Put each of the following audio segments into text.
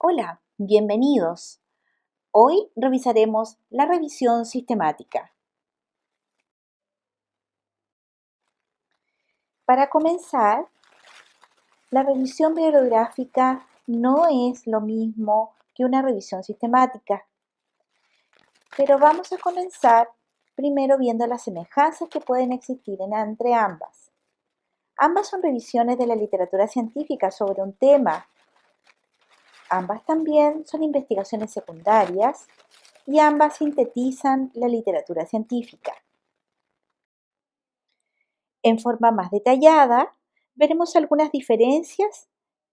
Hola, bienvenidos. Hoy revisaremos la revisión sistemática. Para comenzar, la revisión bibliográfica no es lo mismo que una revisión sistemática, pero vamos a comenzar primero viendo las semejanzas que pueden existir entre ambas. Ambas son revisiones de la literatura científica sobre un tema. Ambas también son investigaciones secundarias y ambas sintetizan la literatura científica. En forma más detallada, veremos algunas diferencias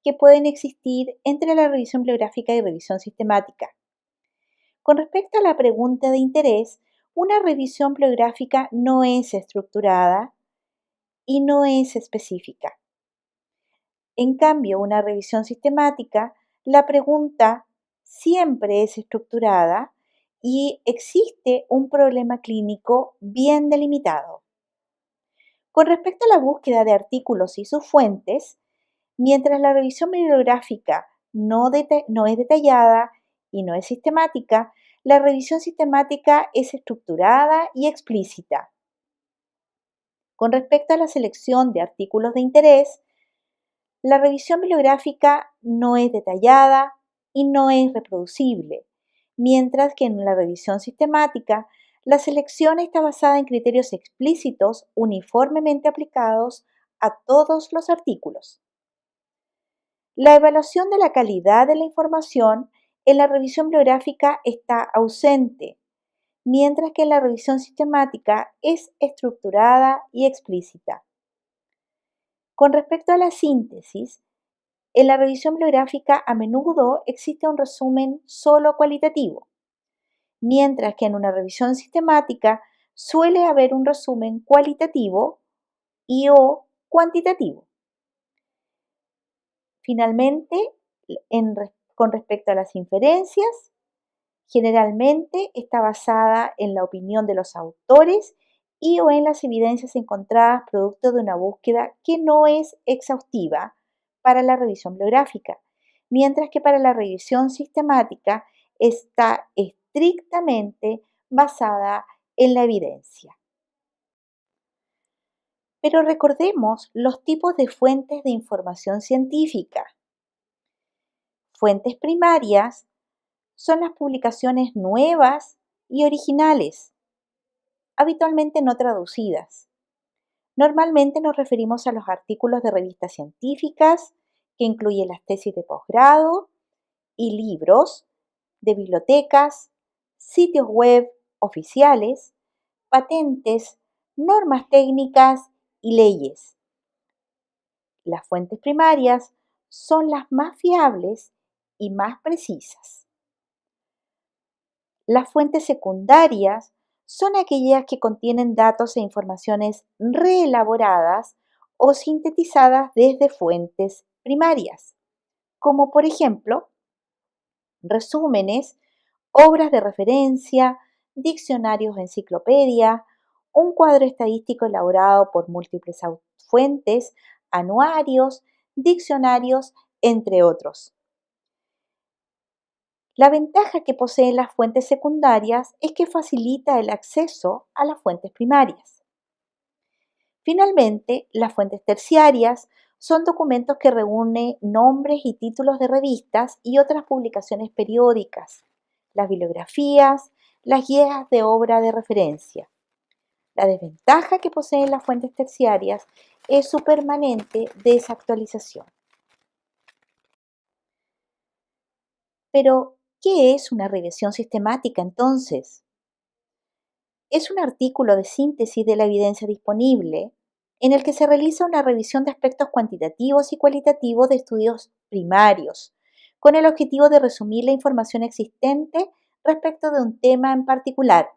que pueden existir entre la revisión bibliográfica y revisión sistemática. Con respecto a la pregunta de interés, una revisión bibliográfica no es estructurada y no es específica. En cambio, una revisión sistemática, la pregunta siempre es estructurada y existe un problema clínico bien delimitado. Con respecto a la búsqueda de artículos y sus fuentes, mientras la revisión bibliográfica no es detallada y no es sistemática, la revisión sistemática es estructurada y explícita. Con respecto a la selección de artículos de interés, la revisión bibliográfica no es detallada y no es reproducible, mientras que en la revisión sistemática la selección está basada en criterios explícitos uniformemente aplicados a todos los artículos. La evaluación de la calidad de la información en la revisión bibliográfica está ausente, mientras que en la revisión sistemática es estructurada y explícita. Con respecto a la síntesis, en la revisión bibliográfica a menudo existe un resumen solo cualitativo, mientras que en una revisión sistemática suele haber un resumen cualitativo y o cuantitativo. Finalmente, con respecto a las inferencias, generalmente está basada en la opinión de los autores y o en las evidencias encontradas producto de una búsqueda que no es exhaustiva para la revisión bibliográfica, mientras que para la revisión sistemática está estrictamente basada en la evidencia. Pero recordemos los tipos de fuentes de información científica. Fuentes primarias son las publicaciones nuevas y originales, habitualmente no traducidas. Normalmente nos referimos a los artículos de revistas científicas, que incluyen las tesis de posgrado y libros de bibliotecas, sitios web oficiales, patentes, normas técnicas y leyes. Las fuentes primarias son las más fiables y más precisas. Las fuentes secundarias son aquellas que contienen datos e informaciones reelaboradas o sintetizadas desde fuentes primarias, como por ejemplo resúmenes, obras de referencia, diccionarios o enciclopedia, un cuadro estadístico elaborado por múltiples fuentes, anuarios, diccionarios, entre otros. La ventaja que poseen las fuentes secundarias es que facilita el acceso a las fuentes primarias. Finalmente, las fuentes terciarias son documentos que reúnen nombres y títulos de revistas y otras publicaciones periódicas, las bibliografías, las guías de obra de referencia. La desventaja que poseen las fuentes terciarias es su permanente desactualización. Pero, ¿qué es una revisión sistemática entonces? Es un artículo de síntesis de la evidencia disponible en el que se realiza una revisión de aspectos cuantitativos y cualitativos de estudios primarios, con el objetivo de resumir la información existente respecto de un tema en particular.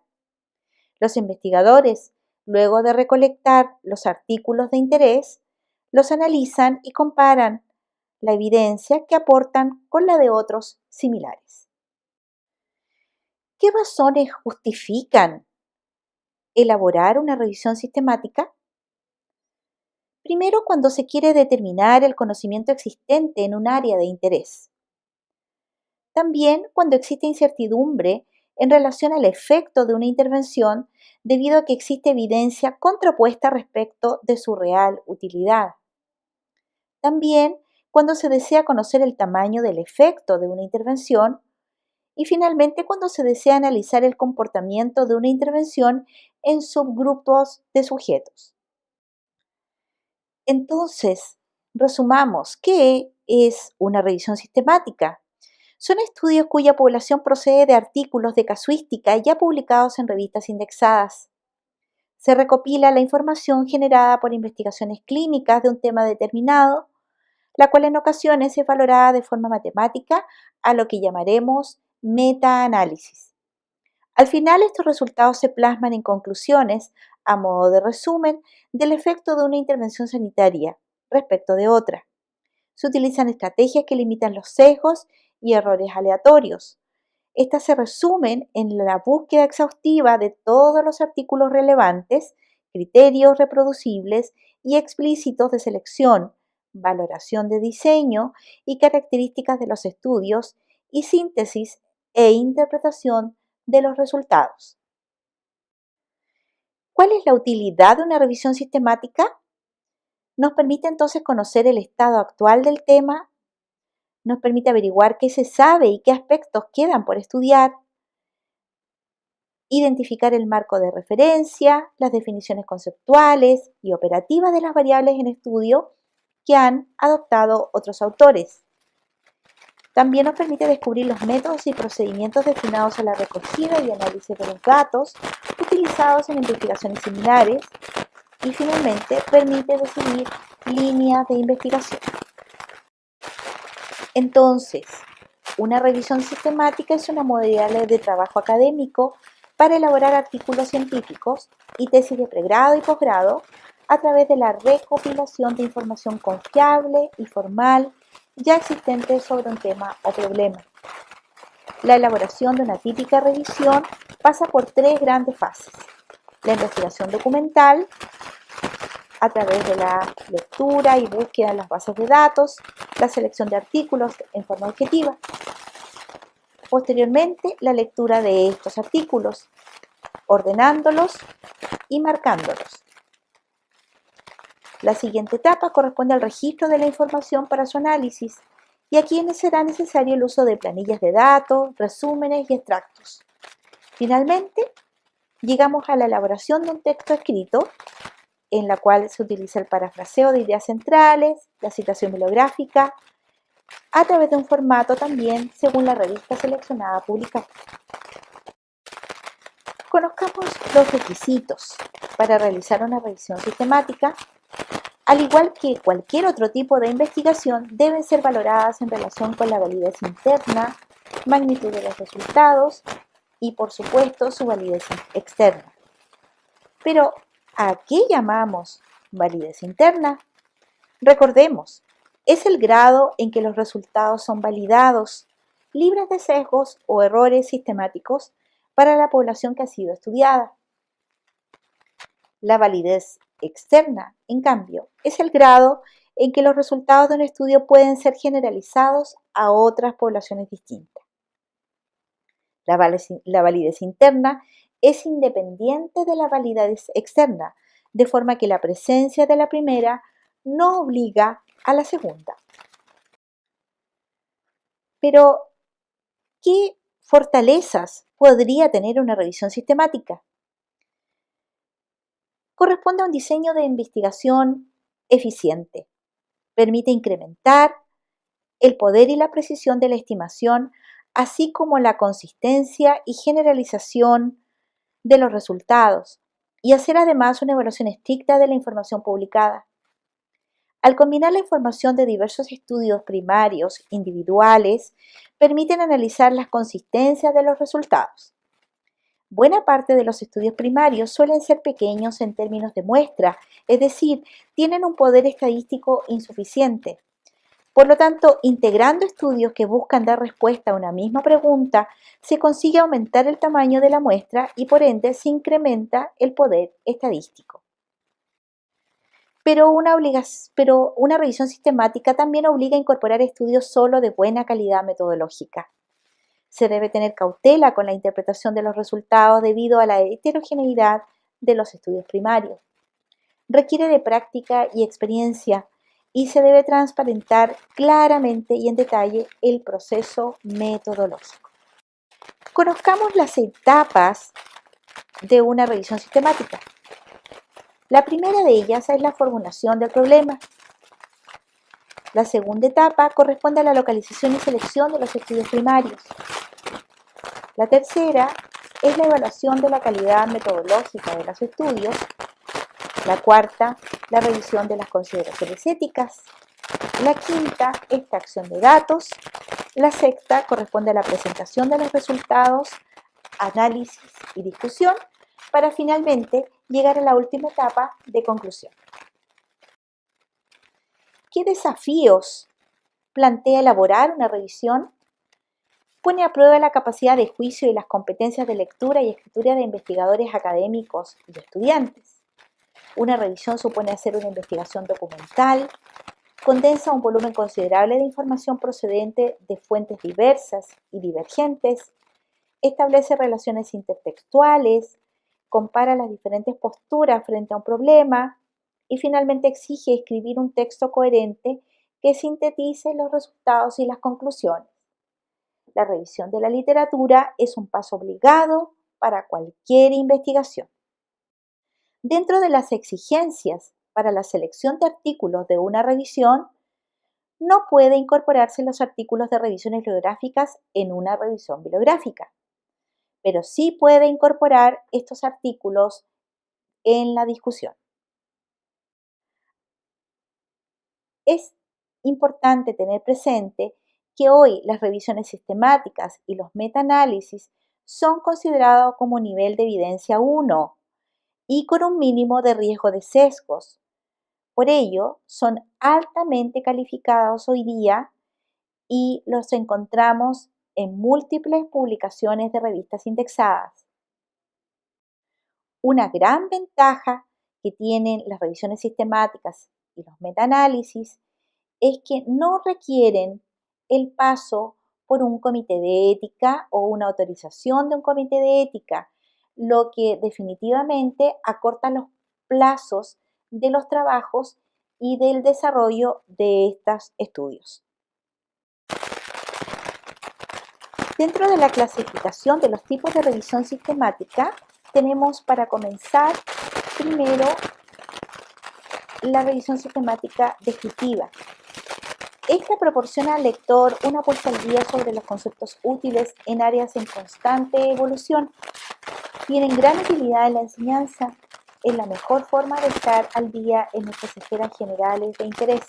Los investigadores, luego de recolectar los artículos de interés, los analizan y comparan la evidencia que aportan con la de otros similares. ¿Qué razones justifican elaborar una revisión sistemática? Primero, cuando se quiere determinar el conocimiento existente en un área de interés. También cuando existe incertidumbre en relación al efecto de una intervención debido a que existe evidencia contrapuesta respecto de su real utilidad. También cuando se desea conocer el tamaño del efecto de una intervención y finalmente cuando se desea analizar el comportamiento de una intervención en subgrupos de sujetos. Entonces, resumamos, ¿qué es una revisión sistemática? Son estudios cuya población procede de artículos de casuística ya publicados en revistas indexadas. Se recopila la información generada por investigaciones clínicas de un tema determinado, la cual en ocasiones es valorada de forma matemática a lo que llamaremos metaanálisis. Al final, estos resultados se plasman en conclusiones, a modo de resumen, del efecto de una intervención sanitaria respecto de otra. Se utilizan estrategias que limitan los sesgos y errores aleatorios. Estas se resumen en la búsqueda exhaustiva de todos los artículos relevantes, criterios reproducibles y explícitos de selección, valoración de diseño y características de los estudios y síntesis e interpretación de los resultados. ¿Cuál es la utilidad de una revisión sistemática? Nos permite entonces conocer el estado actual del tema, nos permite averiguar qué se sabe y qué aspectos quedan por estudiar, identificar el marco de referencia, las definiciones conceptuales y operativas de las variables en estudio que han adoptado otros autores. También nos permite descubrir los métodos y procedimientos destinados a la recogida y análisis de los datos utilizados en investigaciones similares y finalmente permite decidir líneas de investigación. Entonces, una revisión sistemática es una modalidad de trabajo académico para elaborar artículos científicos y tesis de pregrado y posgrado a través de la recopilación de información confiable y formal ya existente sobre un tema o problema. La elaboración de una típica revisión pasa por tres grandes fases: la investigación documental, a través de la lectura y búsqueda en las bases de datos, la selección de artículos en forma objetiva. Posteriormente, la lectura de estos artículos, ordenándolos y marcándolos. La siguiente etapa corresponde al registro de la información para su análisis y aquí será necesario el uso de planillas de datos, resúmenes y extractos. Finalmente, llegamos a la elaboración de un texto escrito en la cual se utiliza el parafraseo de ideas centrales, la citación bibliográfica, a través de un formato también según la revista seleccionada publicada. Conozcamos los requisitos para realizar una revisión sistemática. Al igual que cualquier otro tipo de investigación, deben ser valoradas en relación con la validez interna, magnitud de los resultados y, por supuesto, su validez externa. Pero, ¿a qué llamamos validez interna? Recordemos, es el grado en que los resultados son validados, libres de sesgos o errores sistemáticos para la población que ha sido estudiada. La validez externa, en cambio, es el grado en que los resultados de un estudio pueden ser generalizados a otras poblaciones distintas. La validez interna es independiente de la validez externa, de forma que la presencia de la primera no obliga a la segunda. Pero, ¿qué fortalezas podría tener una revisión sistemática? Corresponde a un diseño de investigación eficiente. Permite incrementar el poder y la precisión de la estimación, así como la consistencia y generalización de los resultados, y hacer además una evaluación estricta de la información publicada. Al combinar la información de diversos estudios primarios individuales, permiten analizar las consistencias de los resultados. Buena parte de los estudios primarios suelen ser pequeños en términos de muestra, es decir, tienen un poder estadístico insuficiente. Por lo tanto, integrando estudios que buscan dar respuesta a una misma pregunta, se consigue aumentar el tamaño de la muestra y por ende se incrementa el poder estadístico. Pero una revisión sistemática también obliga a incorporar estudios solo de buena calidad metodológica. Se debe tener cautela con la interpretación de los resultados debido a la heterogeneidad de los estudios primarios. Requiere de práctica y experiencia y se debe transparentar claramente y en detalle el proceso metodológico. Conozcamos las etapas de una revisión sistemática. La primera de ellas es la formulación del problema. La segunda etapa corresponde a la localización y selección de los estudios primarios. La tercera es la evaluación de la calidad metodológica de los estudios. La cuarta, la revisión de las consideraciones éticas. La quinta, extracción de datos. La sexta corresponde a la presentación de los resultados, análisis y discusión, para finalmente llegar a la última etapa de conclusión. ¿Qué desafíos plantea elaborar una revisión? Pone a prueba la capacidad de juicio y las competencias de lectura y escritura de investigadores académicos y estudiantes. Una revisión supone hacer una investigación documental, condensa un volumen considerable de información procedente de fuentes diversas y divergentes, establece relaciones intertextuales, compara las diferentes posturas frente a un problema y finalmente exige escribir un texto coherente que sintetice los resultados y las conclusiones. La revisión de la literatura es un paso obligado para cualquier investigación. Dentro de las exigencias para la selección de artículos de una revisión, no puede incorporarse los artículos de revisiones bibliográficas en una revisión bibliográfica, pero sí puede incorporar estos artículos en la discusión. Es importante tener presente que hoy las revisiones sistemáticas y los metaanálisis son considerados como nivel de evidencia 1 y con un mínimo de riesgo de sesgos. Por ello, son altamente calificados hoy día y los encontramos en múltiples publicaciones de revistas indexadas. Una gran ventaja que tienen las revisiones sistemáticas y los metaanálisis es que no requieren el paso por un comité de ética o una autorización de un comité de ética, lo que definitivamente acorta los plazos de los trabajos y del desarrollo de estos estudios. Dentro de la clasificación de los tipos de revisión sistemática, tenemos para comenzar primero la revisión sistemática descriptiva. Esta proporciona al lector una puesta al día sobre los conceptos útiles en áreas en constante evolución. Tienen gran utilidad en la enseñanza. Es la mejor forma de estar al día en nuestras esferas generales de interés.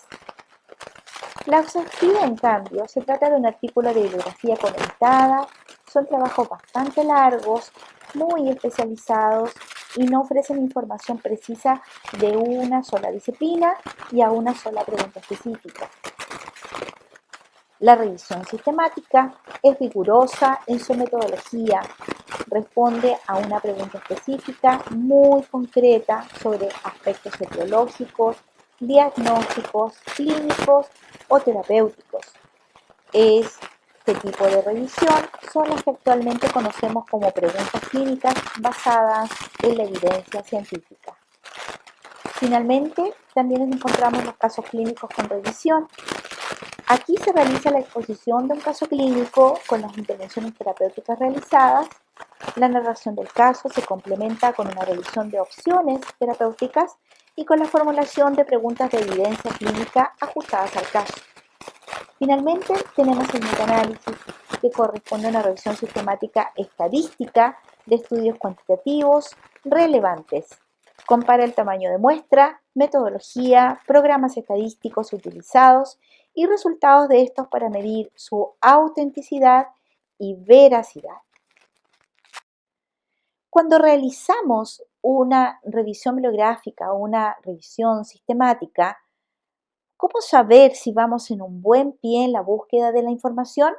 La exhaustiva, en cambio, se trata de un artículo de bibliografía comentada. Son trabajos bastante largos, muy especializados y no ofrecen información precisa de una sola disciplina y a una sola pregunta específica. La revisión sistemática es rigurosa en su metodología, responde a una pregunta específica muy concreta sobre aspectos etiológicos, diagnósticos, clínicos o terapéuticos. Este tipo de revisión son las que actualmente conocemos como preguntas clínicas basadas en la evidencia científica. Finalmente, también encontramos los casos clínicos con revisión. Aquí se realiza la exposición de un caso clínico con las intervenciones terapéuticas realizadas. La narración del caso se complementa con una revisión de opciones terapéuticas y con la formulación de preguntas de evidencia clínica ajustadas al caso. Finalmente, tenemos el metaanálisis, que corresponde a una revisión sistemática estadística de estudios cuantitativos relevantes. Compara el tamaño de muestra, metodología, programas estadísticos utilizados y resultados de estos para medir su autenticidad y veracidad. Cuando realizamos una revisión bibliográfica o una revisión sistemática, ¿cómo saber si vamos en un buen pie en la búsqueda de la información?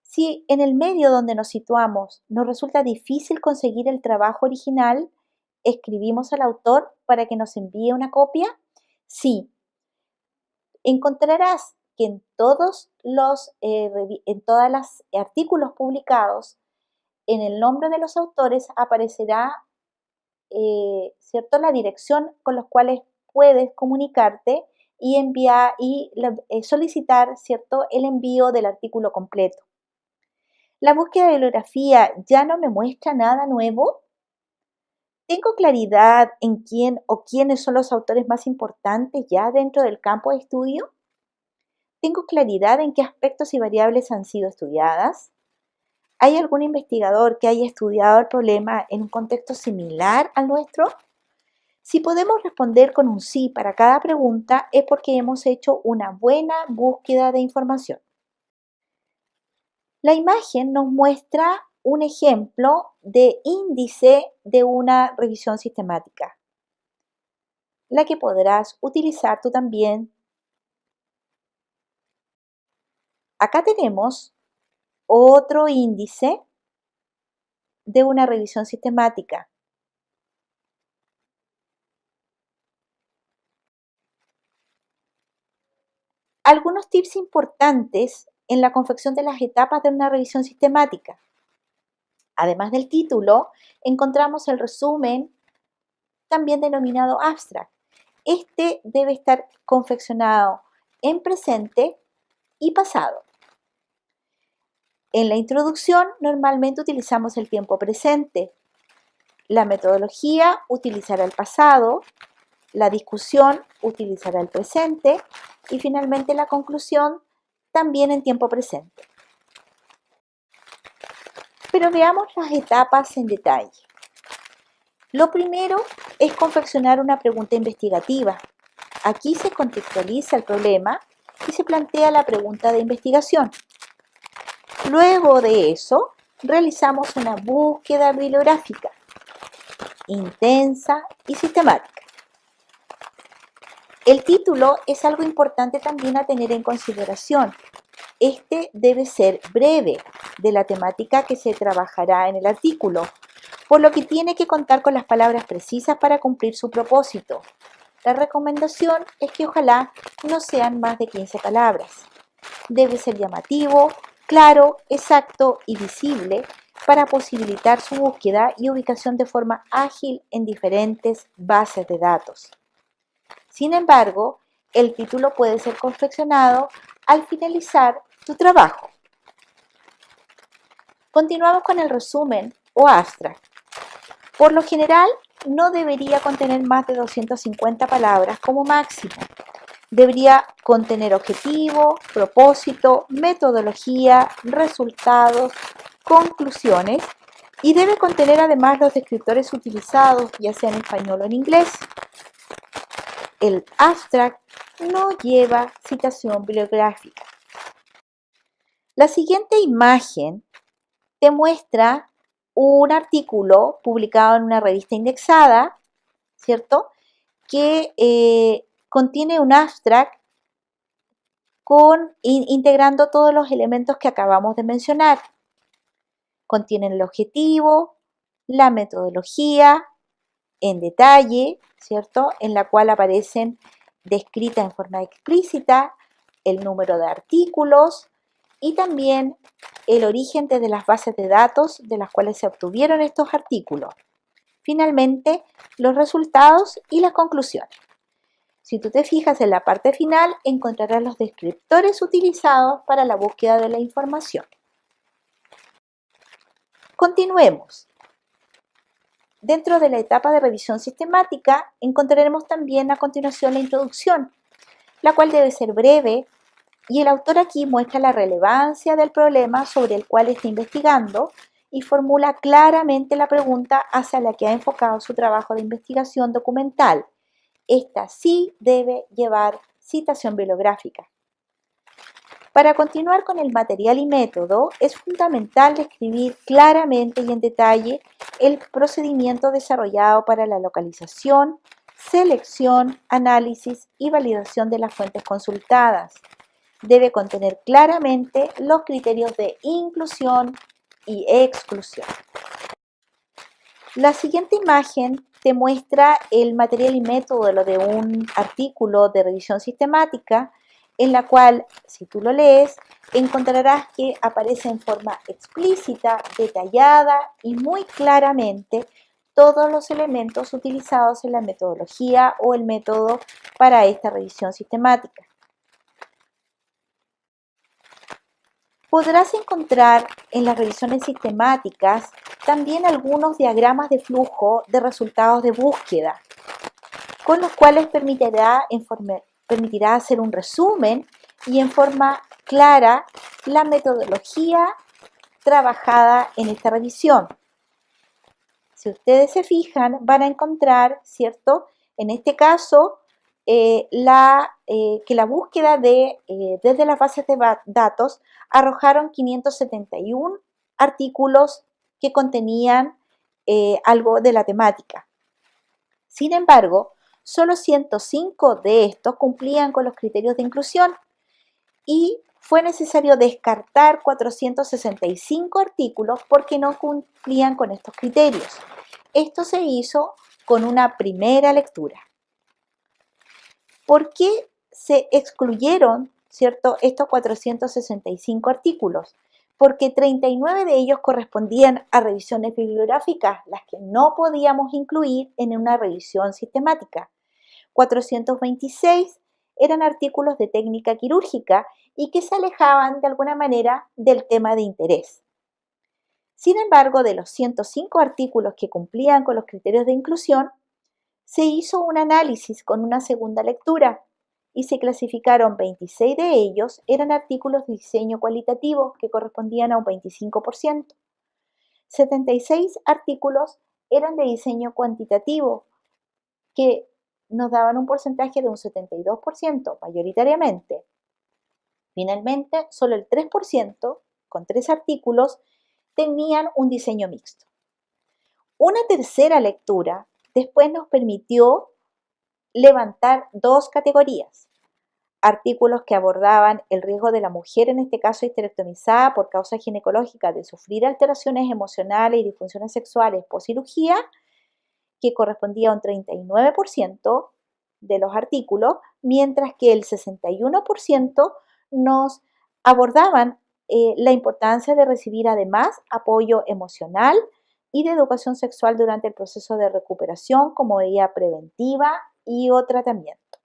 Si en el medio donde nos situamos nos resulta difícil conseguir el trabajo original, ¿escribimos al autor para que nos envíe una copia? Sí. Encontrarás que en todos los artículos publicados, en el nombre de los autores aparecerá, ¿cierto?, la dirección con los cuales puedes comunicarte y enviar y solicitar, ¿cierto?, el envío del artículo completo. ¿La búsqueda de bibliografía ya no me muestra nada nuevo? ¿Tengo claridad en quién o quiénes son los autores más importantes ya dentro del campo de estudio? ¿Tengo claridad en qué aspectos y variables han sido estudiadas? ¿Hay algún investigador que haya estudiado el problema en un contexto similar al nuestro? Si podemos responder con un sí para cada pregunta, es porque hemos hecho una buena búsqueda de información. La imagen nos muestra un ejemplo de índice de una revisión sistemática, la que podrás utilizar tú también. Acá tenemos otro índice de una revisión sistemática. Algunos tips importantes en la confección de las etapas de una revisión sistemática. Además del título, encontramos el resumen, también denominado abstract. Este debe estar confeccionado en presente y pasado. En la introducción normalmente utilizamos el tiempo presente. La metodología utilizará el pasado, la discusión utilizará el presente y finalmente la conclusión también en tiempo presente. Pero veamos las etapas en detalle. Lo primero es confeccionar una pregunta investigativa. Aquí se contextualiza el problema y se plantea la pregunta de investigación. Luego de eso, realizamos una búsqueda bibliográfica intensa y sistemática. El título es algo importante también a tener en consideración. Este debe ser breve de la temática que se trabajará en el artículo, por lo que tiene que contar con las palabras precisas para cumplir su propósito. La recomendación es que ojalá no sean más de 15 palabras. Debe ser llamativo, claro, exacto y visible para posibilitar su búsqueda y ubicación de forma ágil en diferentes bases de datos. Sin embargo, el título puede ser confeccionado al finalizar tu trabajo. Continuamos con el resumen o abstract. Por lo general, no debería contener más de 250 palabras como máximo. Debería contener objetivo, propósito, metodología, resultados, conclusiones y debe contener además los descriptores utilizados, ya sea en español o en inglés. El abstract no lleva citación bibliográfica. La siguiente imagen te muestra un artículo publicado en una revista indexada, ¿cierto?, que contiene un abstract integrando todos los elementos que acabamos de mencionar. Contienen el objetivo, la metodología en detalle, ¿cierto?, en la cual aparecen descrita en forma explícita el número de artículos y también el origen de las bases de datos de las cuales se obtuvieron estos artículos. Finalmente, los resultados y las conclusiones. Si tú te fijas en la parte final, encontrarás los descriptores utilizados para la búsqueda de la información. Continuemos. Dentro de la etapa de revisión sistemática, encontraremos también a continuación la introducción, la cual debe ser breve, y el autor aquí muestra la relevancia del problema sobre el cual está investigando y formula claramente la pregunta hacia la que ha enfocado su trabajo de investigación documental. Esta sí debe llevar citación bibliográfica. Para continuar con el material y método, es fundamental describir claramente y en detalle el procedimiento desarrollado para la localización, selección, análisis y validación de las fuentes consultadas. Debe contener claramente los criterios de inclusión y exclusión. La siguiente imagen te muestra el material y método de un artículo de revisión sistemática en la cual si tú lo lees, encontrarás que aparece en forma explícita, detallada y muy claramente todos los elementos utilizados en la metodología o el método para esta revisión sistemática. Podrás encontrar en las revisiones sistemáticas también algunos diagramas de flujo de resultados de búsqueda, con los cuales permitirá hacer un resumen y en forma clara la metodología trabajada en esta revisión. Si ustedes se fijan, van a encontrar, ¿cierto? En este caso, que la búsqueda desde las bases de datos arrojaron 571 artículos que contenían algo de la temática. Sin embargo, solo 105 de estos cumplían con los criterios de inclusión y fue necesario descartar 465 artículos porque no cumplían con estos criterios. Esto se hizo con una primera lectura. ¿Por qué se excluyeron, cierto, estos 465 artículos? Porque 39 de ellos correspondían a revisiones bibliográficas, las que no podíamos incluir en una revisión sistemática. 426 eran artículos de técnica quirúrgica y que se alejaban de alguna manera del tema de interés. Sin embargo, de los 105 artículos que cumplían con los criterios de inclusión, se hizo un análisis con una segunda lectura y se clasificaron 26 de ellos, eran artículos de diseño cualitativo que correspondían a un 25%. 76 artículos eran de diseño cuantitativo que nos daban un porcentaje de un 72% mayoritariamente. Finalmente, solo el 3%, con 3 artículos, tenían un diseño mixto. Una tercera lectura después nos permitió levantar 2 categorías. Artículos que abordaban el riesgo de la mujer, en este caso histerectomizada por causa ginecológica, de sufrir alteraciones emocionales y disfunciones sexuales post-cirugía, que correspondía a un 39% de los artículos, mientras que el 61% nos abordaban la importancia de recibir además apoyo emocional y de educación sexual durante el proceso de recuperación como medida preventiva y o tratamiento.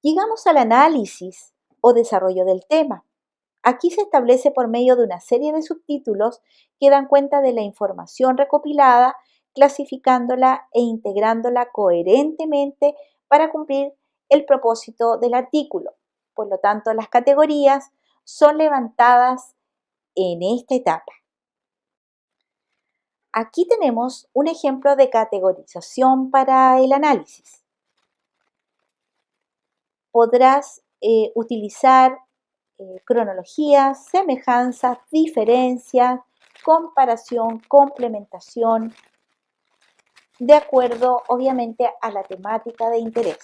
Llegamos al análisis o desarrollo del tema. Aquí se establece por medio de una serie de subtítulos que dan cuenta de la información recopilada, clasificándola e integrándola coherentemente para cumplir el propósito del artículo. Por lo tanto, las categorías son levantadas en esta etapa. Aquí tenemos un ejemplo de categorización para el análisis. Podrás utilizar cronologías, semejanzas, diferencias, comparación, complementación, de acuerdo obviamente a la temática de interés.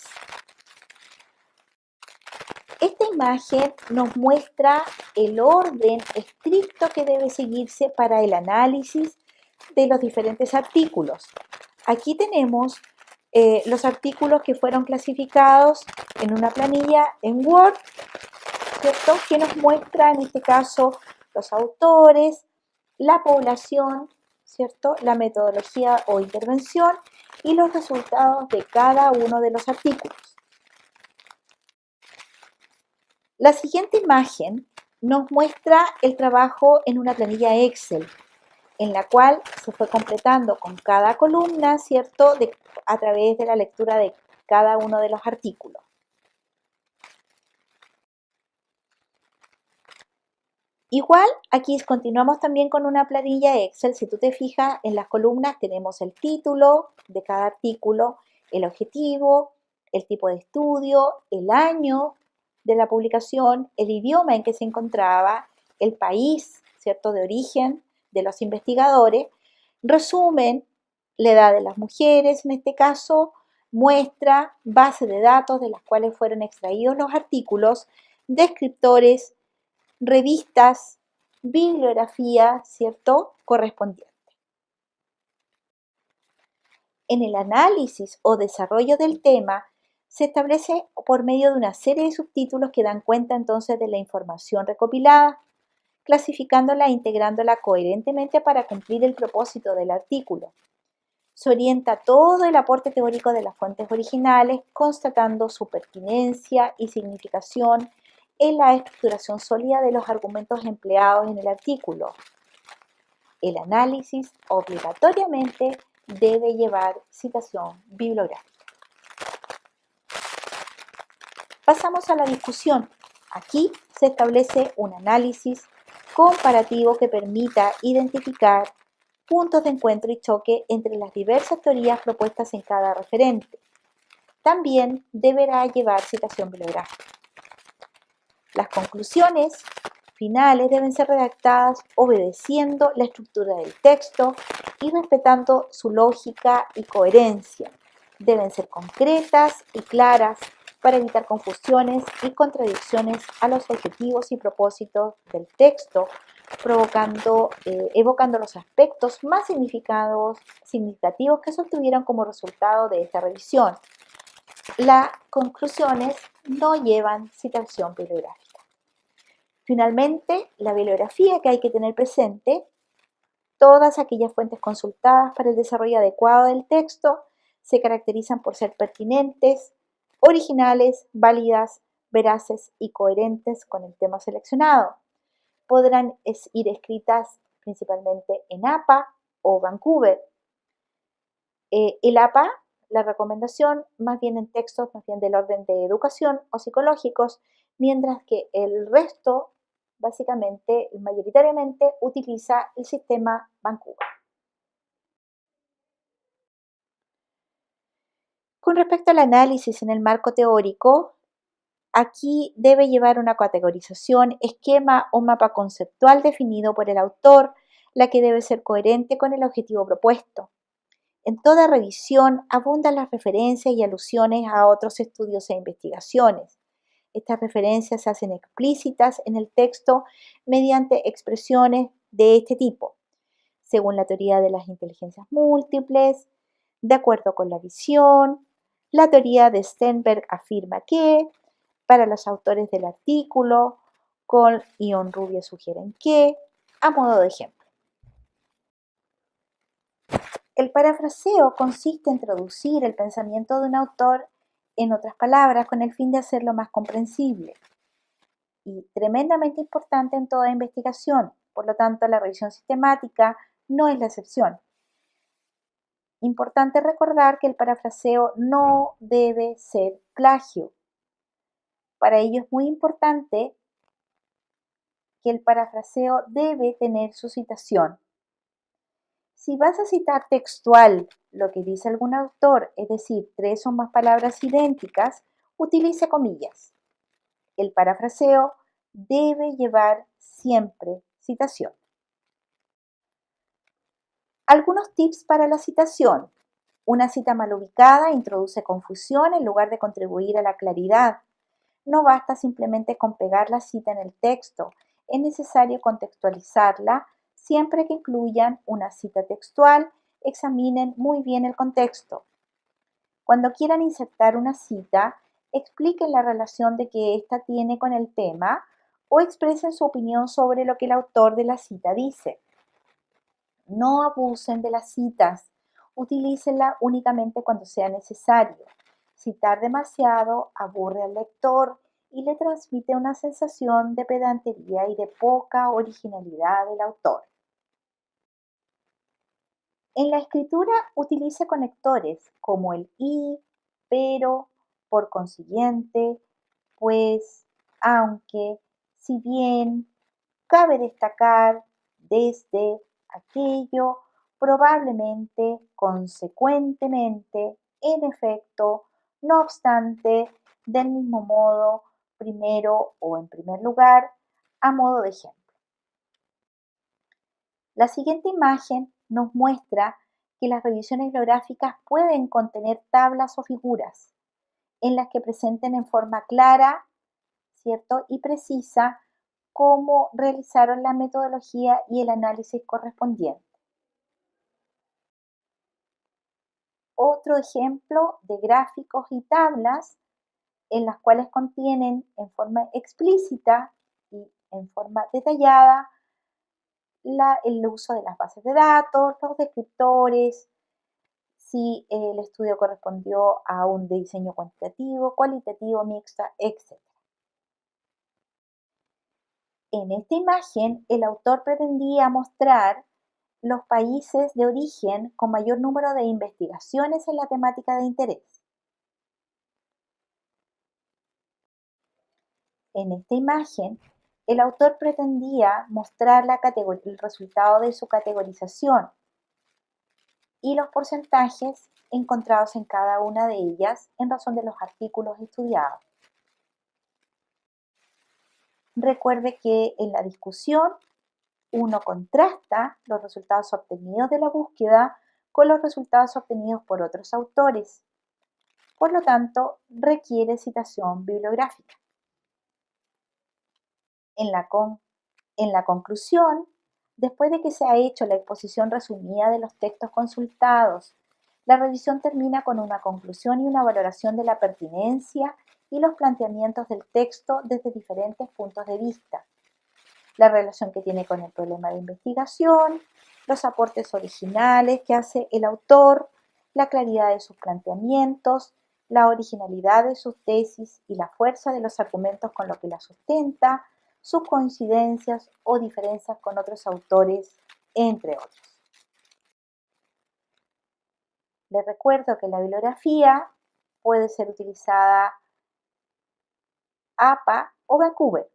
Esta imagen nos muestra el orden estricto que debe seguirse para el análisis de los diferentes artículos. Aquí tenemos los artículos que fueron clasificados en una planilla en Word, ¿cierto? Que nos muestra en este caso los autores, la población, ¿cierto? La metodología o intervención y los resultados de cada uno de los artículos. La siguiente imagen nos muestra el trabajo en una planilla Excel, en la cual se fue completando con cada columna, ¿cierto? A través de la lectura de cada uno de los artículos. Igual, aquí continuamos también con una planilla Excel. Si tú te fijas, en las columnas tenemos el título de cada artículo, el objetivo, el tipo de estudio, el año de la publicación, el idioma en que se encontraba, el país, ¿cierto?, de origen de los investigadores, resumen, la edad de las mujeres, en este caso, muestra, base de datos de las cuales fueron extraídos los artículos, descriptores, revistas, bibliografía, ¿cierto?, correspondiente. En el análisis o desarrollo del tema, Se establece por medio de una serie de subtítulos que dan cuenta entonces de la información recopilada, clasificándola e integrándola coherentemente para cumplir el propósito del artículo. Se orienta todo el aporte teórico de las fuentes originales, constatando su pertinencia y significación en la estructuración sólida de los argumentos empleados en el artículo. El análisis obligatoriamente debe llevar citación bibliográfica. Pasamos a la discusión. Aquí se establece un análisis comparativo que permita identificar puntos de encuentro y choque entre las diversas teorías propuestas en cada referente. También deberá llevar citación bibliográfica. Las conclusiones finales deben ser redactadas obedeciendo la estructura del texto y respetando su lógica y coherencia. Deben ser concretas y claras para evitar confusiones y contradicciones a los objetivos y propósitos del texto, evocando los aspectos más significativos que se obtuvieron como resultado de esta revisión. Las conclusiones no llevan citación bibliográfica. Finalmente, la bibliografía que hay que tener presente, todas aquellas fuentes consultadas para el desarrollo adecuado del texto se caracterizan por ser pertinentes, originales, válidas, veraces y coherentes con el tema seleccionado. Podrán ir escritas principalmente en APA o Vancouver. El APA, la recomendación, más bien en textos más bien del orden de educación o psicológicos, mientras que el resto, básicamente, mayoritariamente, utiliza el sistema Vancouver. Con respecto al análisis en el marco teórico, aquí debe llevar una categorización, esquema o mapa conceptual definido por el autor, la que debe ser coherente con el objetivo propuesto. En toda revisión abundan las referencias y alusiones a otros estudios e investigaciones. Estas referencias se hacen explícitas en el texto mediante expresiones de este tipo, según la teoría de las inteligencias múltiples, de acuerdo con la visión. La teoría de Sternberg afirma que, para los autores del artículo, Cole y Onrubia sugieren que, a modo de ejemplo. El parafraseo consiste en traducir el pensamiento de un autor en otras palabras con el fin de hacerlo más comprensible y tremendamente importante en toda investigación. Por lo tanto, la revisión sistemática no es la excepción. Importante recordar que el parafraseo no debe ser plagio. Para ello es muy importante que el parafraseo debe tener su citación. Si vas a citar textual lo que dice algún autor, es decir, 3 o más palabras idénticas, utilice comillas. El parafraseo debe llevar siempre citación. Algunos tips para la citación. Una cita mal ubicada introduce confusión en lugar de contribuir a la claridad. No basta simplemente con pegar la cita en el texto, es necesario contextualizarla. Siempre que incluyan una cita textual, examinen muy bien el contexto. Cuando quieran insertar una cita, expliquen la relación de que ésta tiene con el tema o expresen su opinión sobre lo que el autor de la cita dice. No abusen de las citas, utilícenla únicamente cuando sea necesario. Citar demasiado aburre al lector y le transmite una sensación de pedantería y de poca originalidad del autor. En la escritura utilice conectores como el y, pero, por consiguiente, pues, aunque, si bien, cabe destacar, desde, aquello, probablemente, consecuentemente, en efecto, no obstante, del mismo modo, primero o en primer lugar, a modo de ejemplo. La siguiente imagen nos muestra que las revisiones bibliográficas pueden contener tablas o figuras en las que presenten en forma clara, ¿cierto?, y precisa cómo realizaron la metodología y el análisis correspondiente. Otro ejemplo de gráficos y tablas en las cuales contienen en forma explícita y en forma detallada el uso de las bases de datos, los descriptores, si el estudio correspondió a un diseño cuantitativo, cualitativo, mixta, etc. En esta imagen, el autor pretendía mostrar los países de origen con mayor número de investigaciones en la temática de interés. En esta imagen, el autor pretendía mostrar el resultado de su categorización y los porcentajes encontrados en cada una de ellas en razón de los artículos estudiados. Recuerde que en la discusión uno contrasta los resultados obtenidos de la búsqueda con los resultados obtenidos por otros autores. Por lo tanto, requiere citación bibliográfica. En la conclusión, después de que se ha hecho la exposición resumida de los textos consultados, la revisión termina con una conclusión y una valoración de la pertinencia y los planteamientos del texto desde diferentes puntos de vista. La relación que tiene con el problema de investigación, los aportes originales que hace el autor, la claridad de sus planteamientos, la originalidad de sus tesis y la fuerza de los argumentos con lo que la sustenta, sus coincidencias o diferencias con otros autores, entre otros. Les recuerdo que la bibliografía puede ser utilizada APA o Vancouver.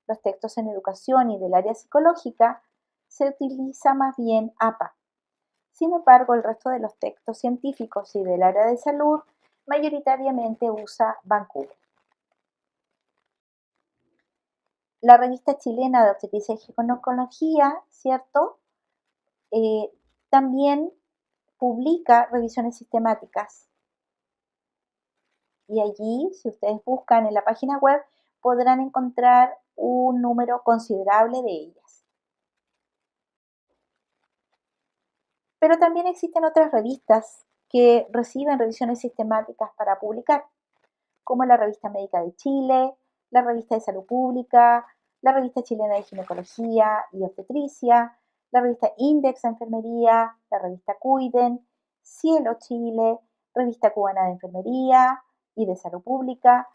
Los textos en educación y del área psicológica se utiliza más bien APA. Sin embargo, el resto de los textos científicos y del área de salud mayoritariamente usa Vancouver. La revista chilena de obstetricia y ginecología, ¿cierto? También publica revisiones sistemáticas. Y allí, si ustedes buscan en la página web, podrán encontrar un número considerable de ellas. Pero también existen otras revistas que reciben revisiones sistemáticas para publicar, como la Revista Médica de Chile, la Revista de Salud Pública, la Revista Chilena de Ginecología y Obstetricia, la Revista Index de Enfermería, la Revista Cuiden, Cielo Chile, Revista Cubana de Enfermería y de Salud Pública,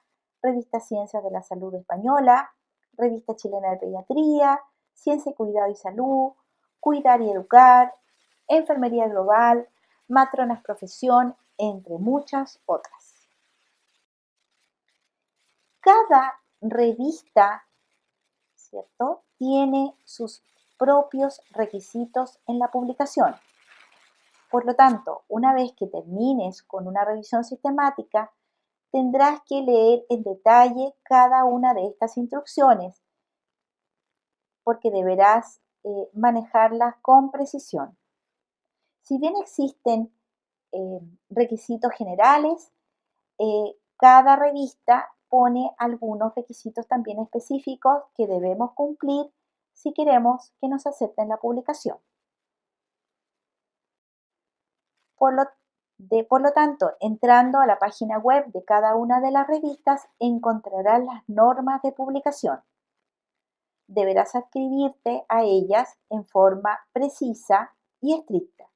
Revista Ciencias de la Salud Española, Revista Chilena de Pediatría, Ciencia y Cuidado y Salud, Cuidar y Educar, Enfermería Global, Matronas Profesión, entre muchas otras. Cada revista, ¿cierto?, tiene sus propios requisitos en la publicación. Por lo tanto, una vez que termines con una revisión sistemática, tendrás que leer en detalle cada una de estas instrucciones, porque deberás manejarlas con precisión. Si bien existen requisitos generales, cada revista pone algunos requisitos también específicos que debemos cumplir si queremos que nos acepten la publicación. Por lo tanto, entrando a la página web de cada una de las revistas, encontrarás las normas de publicación. Deberás adscribirte a ellas en forma precisa y estricta.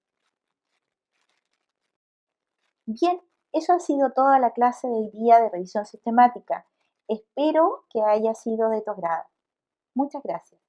Bien, eso ha sido toda la clase de hoy día de revisión sistemática. Espero que haya sido de tu agrado. Muchas gracias.